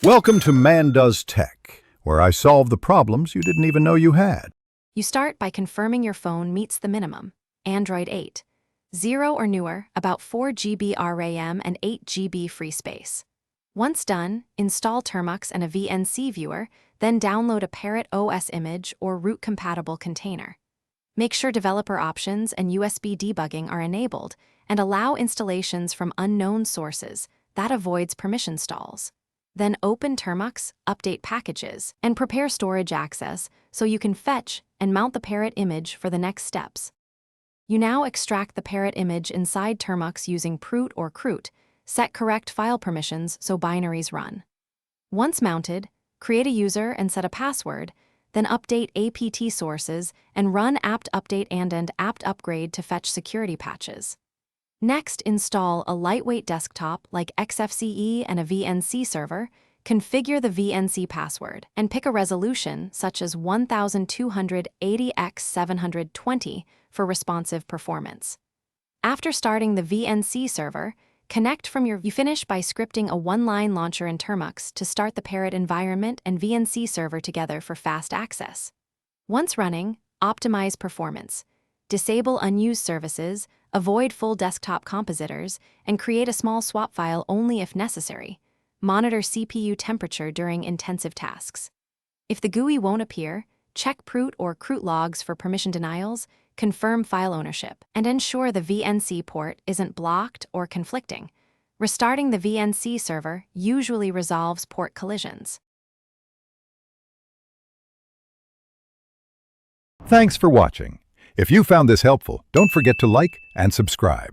Welcome to Man Does Tech, where I solve the problems you didn't even know you had. You start by confirming your phone meets the minimum, Android 8. 0 or newer, about 4 GB RAM and 8 GB free space. Once done, install Termux and a VNC viewer, then download a Parrot OS image or root-compatible container. Make sure developer options and USB debugging are enabled, and allow installations from unknown sources. That avoids permission stalls. Then open Termux, update packages, and prepare storage access so you can fetch and mount the Parrot image for the next steps. You now extract the Parrot image inside Termux using prut or crut. Set correct file permissions so binaries run. Once mounted, create a user and set a password, then update apt sources and run apt update and apt upgrade to fetch security patches. Next, install a lightweight desktop like XFCE and a VNC server, configure the VNC password, and pick a resolution such as 1280x720 for responsive performance. After starting the VNC server, connect from You finish by scripting a one-line launcher in Termux to start the Parrot environment and VNC server together for fast access. Once running, optimize performance. Disable unused services, avoid full desktop compositors, and create a small swap file only if necessary. Monitor CPU temperature during intensive tasks. If the GUI won't appear, check prut or crut logs for permission denials, confirm file ownership, and ensure the VNC port isn't blocked or conflicting. Restarting the VNC server usually resolves port collisions. Thanks for watching. If you found this helpful, don't forget to like and subscribe.